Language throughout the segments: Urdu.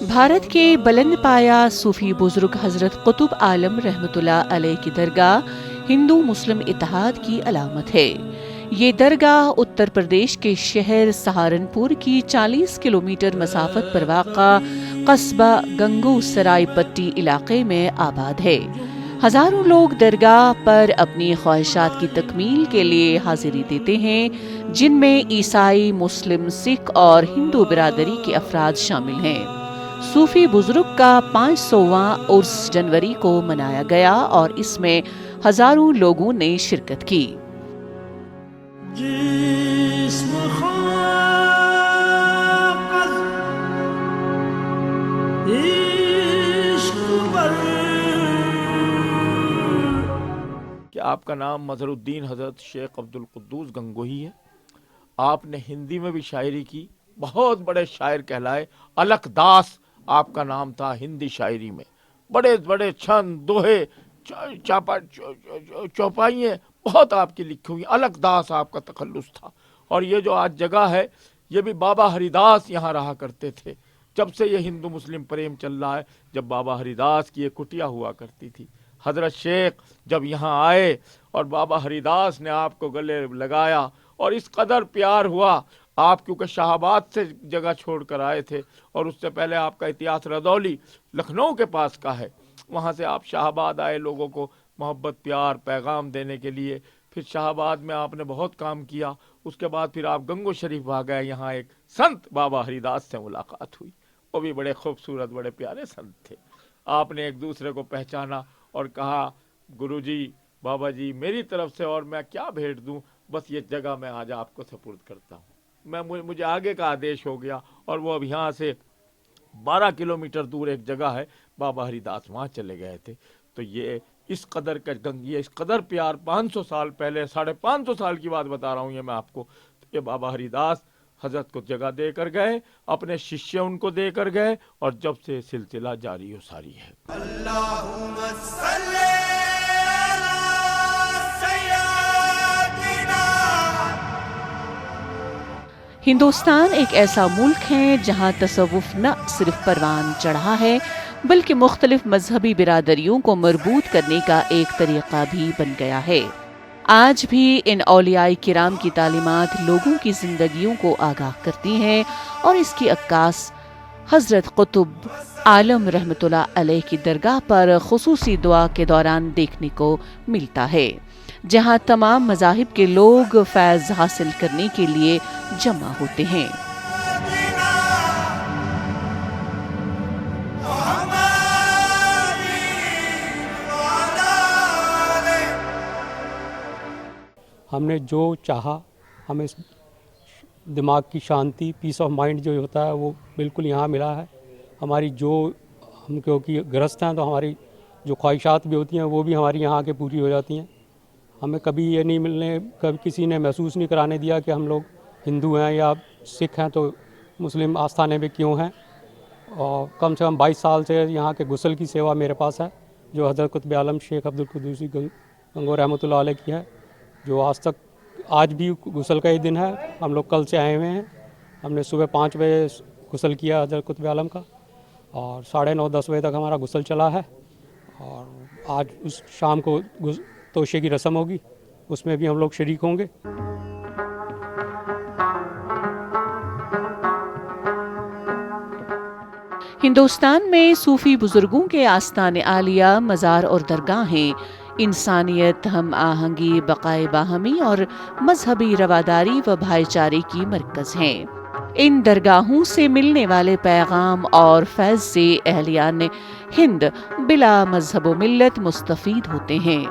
بھارت کے بلند پایا صوفی بزرگ حضرت قطب عالم رحمۃ اللہ علیہ کی درگاہ ہندو مسلم اتحاد کی علامت ہے۔ یہ درگاہ اتر پردیش کے شہر سہارنپور کی 40 کلومیٹر مسافت پر واقع قصبہ گنگو سرائے پٹی علاقے میں آباد ہے۔ ہزاروں لوگ درگاہ پر اپنی خواہشات کی تکمیل کے لیے حاضری دیتے ہیں، جن میں عیسائی، مسلم، سکھ اور ہندو برادری کے افراد شامل ہیں۔ صوفی بزرگ کا 500واں عرس جنوری کو منایا گیا اور اس میں ہزاروں لوگوں نے شرکت کی۔ کہ آپ کا نام مظہر الدین حضرت شیخ عبد القدوس گنگوہی ہے۔ آپ نے ہندی میں بھی شاعری کی، بہت بڑے شاعر کہلائے۔ الک داس آپ کا نام تھا ہندی شاعری میں، بڑے بڑے چھند، دوہے، چوپائیاں بہت آپ کی لکھی ہوئی۔ الک داس آپ کا تخلص تھا۔ اور یہ جو آج جگہ ہے، یہ بھی بابا ہری داس یہاں رہا کرتے تھے۔ جب سے یہ ہندو مسلم پریم چل رہا ہے، جب بابا ہری داس کی یہ کٹیا ہوا کرتی تھی، حضرت شیخ جب یہاں آئے اور بابا ہری داس نے آپ کو گلے لگایا اور اس قدر پیار ہوا، آپ کیونکہ شاہ آباد سے جگہ چھوڑ کر آئے تھے اور اس سے پہلے آپ کا اتیاس رضولی لکھنؤ کے پاس کا ہے، وہاں سے آپ شاہ آباد آئے لوگوں کو محبت پیار پیغام دینے کے لیے۔ پھر شاہ آباد میں آپ نے بہت کام کیا، اس کے بعد پھر آپ گنگو شریف آ گئے، یہاں ایک سنت بابا ہری داس سے ملاقات ہوئی، وہ بھی بڑے خوبصورت بڑے پیارے سنت تھے۔ آپ نے ایک دوسرے کو پہچانا اور کہا گرو جی، بابا جی، میری طرف سے اور میں کیا بھیٹ دوں، بس یہ جگہ میں آج آپ کو سپرد کرتا ہوں۔ مجھے آگے کا آدیش ہو گیا اور وہ اب یہاں سے 12 کلومیٹر دور ایک جگہ ہے، بابا ہری داس وہاں چلے گئے تھے۔ تو یہ اس قدر کا گنگی، اس قدر پیار 500 سال پہلے، 550 سال کی بات بتا رہا ہوں یہ میں آپ کو، یہ بابا ہری داس حضرت کو جگہ دے کر گئے، اپنے ششیہ ان کو دے کر گئے، اور جب سے سلسلہ جاری و ساری ہے۔ اللہم صلی ہندوستان ایک ایسا ملک ہے جہاں تصوف نہ صرف پروان چڑھا ہے بلکہ مختلف مذہبی برادریوں کو مربوط کرنے کا ایک طریقہ بھی بن گیا ہے۔ آج بھی ان اولیاء کرام کی تعلیمات لوگوں کی زندگیوں کو آگاہ کرتی ہیں اور اس کی عکاس حضرت قطب عالم رحمۃ اللہ علیہ کی درگاہ پر خصوصی دعا کے دوران دیکھنے کو ملتا ہے، جہاں تمام مذاہب کے لوگ فیض حاصل کرنے کے لیے جمع ہوتے ہیں۔ ہم نے جو چاہا، ہمیں دماغ کی شانتی، پیس آف مائنڈ جو ہوتا ہے وہ بالکل یہاں ملا ہے۔ ہماری جو ہم کیونکہ گرہست ہیں تو ہماری جو خواہشات بھی ہوتی ہیں وہ بھی ہماری یہاں کے پوری ہو جاتی ہیں۔ ہمیں کبھی یہ نہیں کبھی کسی نے محسوس نہیں کرانے دیا کہ ہم لوگ ہندو ہیں یا سکھ ہیں تو مسلم آستانے میں کیوں ہیں۔ اور کم سے کم 22 سال سے یہاں کے غسل کی سیوا میرے پاس ہے، جو حضرت قطب عالم شیخ عبد القدوس گنگو رحمۃ اللہ علیہ کی ہے، جو آج بھی غسل کا ہی دن ہے۔ ہم لوگ کل سے آئے ہوئے ہیں، ہم نے صبح 5 بجے غسل کیا حضرت قطب عالم کا اور 9:30-10 بجے تک ہمارا غسل چلا ہے، اور آج اس شام کو توشے کی رسم ہوگی، اس میں بھی ہم لوگ شریک ہوں گے۔ ہندوستان میں صوفی بزرگوں کے آستان عالیہ، مزار اور درگاہیں انسانیت، ہم آہنگی، بقائے باہمی اور مذہبی رواداری و بھائی چارے کی مرکز ہیں۔ ان درگاہوں سے ملنے والے پیغام اور فیض سے اہلیان ہند بلا مذہب و ملت مستفید ہوتے ہیں۔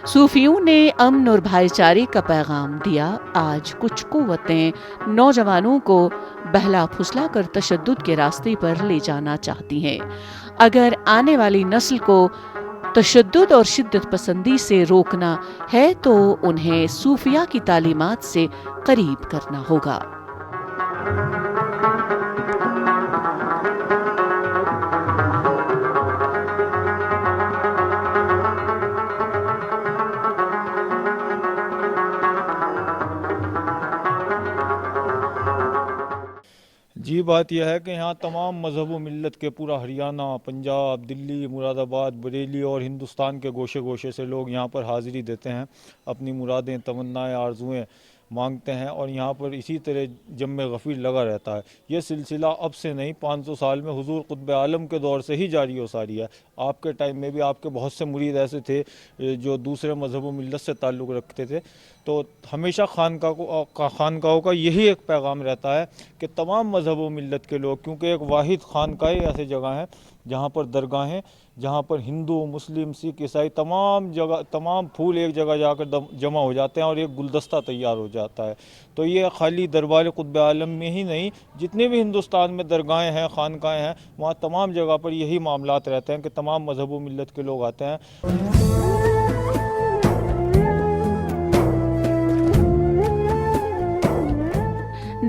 صوفیوں نے امن اور بھائی چارے کا پیغام دیا۔ آج کچھ قوتیں نوجوانوں کو بہلا پھسلا کر تشدد کے راستے پر لے جانا چاہتی ہیں۔ اگر آنے والی نسل کو تشدد اور شدت پسندی سے روکنا ہے تو انہیں صوفیہ کی تعلیمات سے قریب کرنا ہوگا۔ پہلی بات یہ ہے کہ یہاں تمام مذہب و ملت کے پورا ہریانہ، پنجاب، دلی، مراد آباد، بریلی اور ہندوستان کے گوشے گوشے سے لوگ یہاں پر حاضری دیتے ہیں، اپنی مرادیں، تمنائیں، آرزوئیں مانگتے ہیں، اور یہاں پر اسی طرح جم غفیر لگا رہتا ہے۔ یہ سلسلہ اب سے نہیں، 500 سال میں حضور قطب عالم کے دور سے ہی جاری و ساری ہے۔ آپ کے ٹائم میں بھی آپ کے بہت سے مرید ایسے تھے جو دوسرے مذہب و ملت سے تعلق رکھتے تھے، تو ہمیشہ خانقاہوں کا یہی ایک پیغام رہتا ہے کہ تمام مذہب و ملت کے لوگ، کیونکہ ایک واحد خانقاہ ایسی جگہ ہیں جہاں پر درگاہیں، جہاں پر ہندو، مسلم، سکھ، عیسائی تمام پھول ایک جگہ جا کر جمع ہو جاتے ہیں اور ایک گلدستہ تیار ہو جاتا ہے۔ تو یہ خالی دربار قطب عالم میں ہی نہیں، جتنے بھی ہندوستان میں درگاہیں ہیں، خانقاہیں ہیں، وہاں تمام جگہ پر یہی معاملات رہتے ہیں کہ تمام مذہب و ملت کے لوگ آتے ہیں۔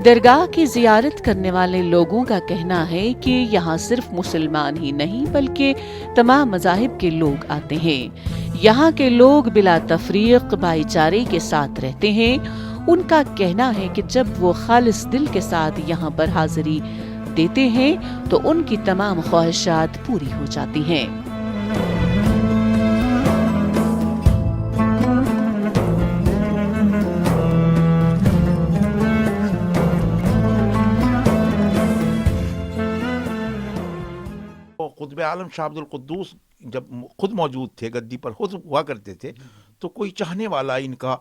درگاہ کی زیارت کرنے والے لوگوں کا کہنا ہے کہ یہاں صرف مسلمان ہی نہیں بلکہ تمام مذاہب کے لوگ آتے ہیں۔ یہاں کے لوگ بلا تفریق بھائی چارے کے ساتھ رہتے ہیں۔ ان کا کہنا ہے کہ جب وہ خالص دل کے ساتھ یہاں پر حاضری دیتے ہیں تو ان کی تمام خواہشات پوری ہو جاتی ہیں۔ قطب عالم شاہ عبد القدوس جب خود موجود تھے، گدی پر خود ہوا کرتے تھے، تو کوئی چاہنے والا ان کا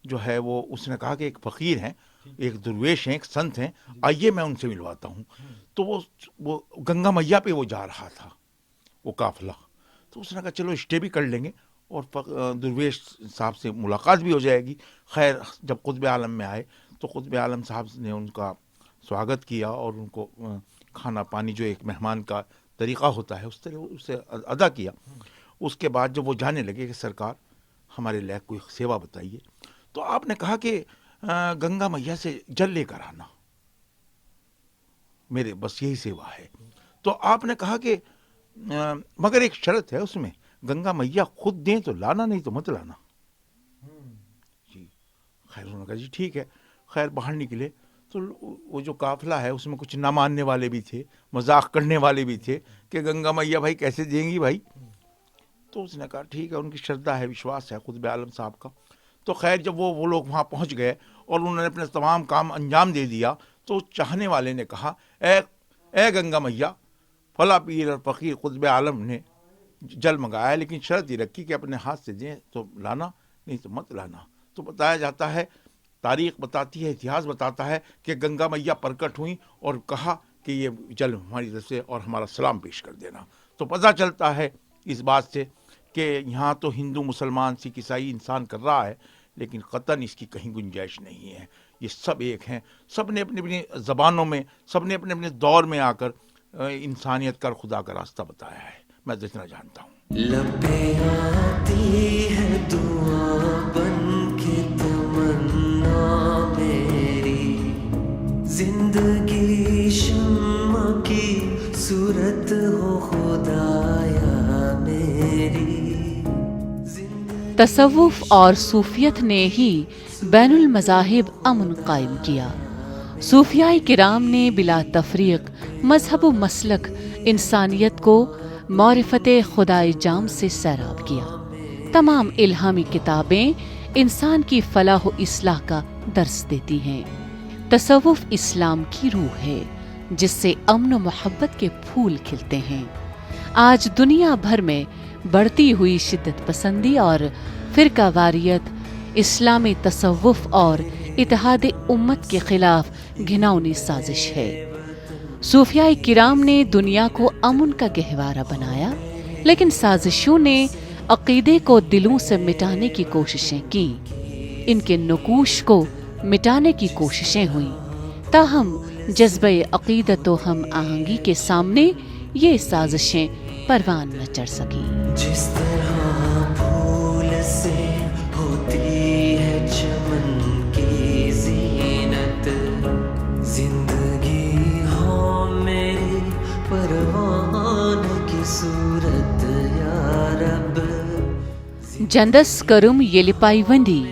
جو ہے وہ اس نے کہا کہ ایک فقیر ہیں، ایک درویش ہیں، ایک سنت ہیں، آئیے میں ان سے ملواتا ہوں۔ تو وہ گنگا میاں پہ وہ جا رہا تھا وہ قافلہ، تو اس نے کہا چلو اسٹے بھی کر لیں گے اور درویش صاحب سے ملاقات بھی ہو جائے گی۔ خیر جب قطب عالم میں آئے تو قطب عالم صاحب نے ان کا سواگت کیا اور ان کو کھانا پانی جو ایک مہمان کا طریقہ ہوتا ہے اس طرح اسے ادا کیا۔ اس کے بعد جب وہ جانے لگے کہ سرکار ہمارے لائق کوئی سیوا بتائیے، تو آپ نے کہا کہ گنگا میاں سے جل لے کر آنا، میرے بس یہی سیوا ہے۔ تو آپ نے کہا کہ مگر ایک شرط ہے اس میں، گنگا میاں خود دیں تو لانا، نہیں تو مت لانا۔ جی خیر انہوں نے کہا جی ٹھیک ہے۔ خیر باہر نکلے تو وہ جو قافلہ ہے اس میں کچھ نہ ماننے والے بھی تھے، مذاق کرنے والے بھی تھے کہ گنگا میاں بھائی کیسے دیں گی بھائی۔ تو اس نے کہا ٹھیک ہے، ان کی شردا ہے، وشواس ہے قطب عالم صاحب کا۔ تو خیر جب وہ لوگ وہاں پہنچ گئے اور انہوں نے اپنے تمام کام انجام دے دیا، تو چاہنے والے نے کہا اے گنگا میاں، فلاں پیر اور فقیر قطب عالم نے جل منگایا، لیکن شرط یہ رکھی کہ اپنے ہاتھ سے دیں تو لانا، نہیں تو مت لانا۔ تو بتایا جاتا ہے، تاریخ بتاتی ہے، اتہاس بتاتا ہے کہ گنگا میاں پرکٹ ہوئیں اور کہا کہ یہ جل ہماری طرف سے اور ہمارا سلام پیش کر دینا۔ تو پتہ چلتا ہے اس بات سے کہ یہاں تو ہندو، مسلمان، سکھ، عیسائی انسان کر رہا ہے، لیکن قطعاً اس کی کہیں گنجائش نہیں ہے۔ یہ سب ایک ہیں، سب نے اپنی اپنی زبانوں میں، سب نے اپنے اپنے دور میں آ کر انسانیت کا، خدا کا راستہ بتایا ہے، میں جتنا جانتا ہوں۔ لبیں آتی ہے دعا بن کے تمنا میری، زندگی شمع کی صورت ہو خدایا میری۔ تصوف اور صوفیت نے ہی بین المذاہب امن قائم کیا۔ صوفیاء کرام نے بلا تفریق مذہب و مسلک انسانیت کو معرفت خدائے جام سے سیراب کیا۔ تمام الہامی کتابیں انسان کی فلاح و اصلاح کا درس دیتی ہیں۔ تصوف اسلام کی روح ہے جس سے امن و محبت کے پھول کھلتے ہیں۔ آج دنیا بھر میں بڑھتی ہوئی شدت پسندی اور فرقہ واریت اسلامی تصوف اور اتحاد امت کے خلاف گھناؤنی سازش ہے۔ صوفیاء کرام نے دنیا کو امن کا گہوارہ بنایا، لیکن سازشوں نے عقیدے کو دلوں سے مٹانے کی کوششیں کی۔ ان کے نقوش کو مٹانے کی کوششیں ہوئیں، تاہم جذبہ عقیدت و ہم آہنگی کے سامنے یہ سازشیں پروان نہ چڑھ سکیں۔ جس طرح پھول سے ہوتی ہے چمن کی زینت، زندگی ہو میری پروان کی صورت یا رب۔ جندس کرم یلی پائی ونڈی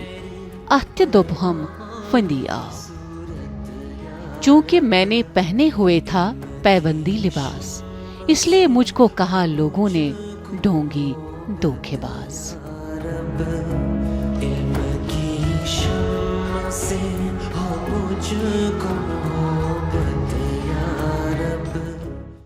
اتہ دوبہم فندی آو۔ چونکہ میں نے پہنے ہوئے تھا پیبندی لباس، اس لیے مجھ کو کہا لوگوں نے ڈھونگی دھوکے باز۔ رب علم کی شمع سے ہو مجھ کو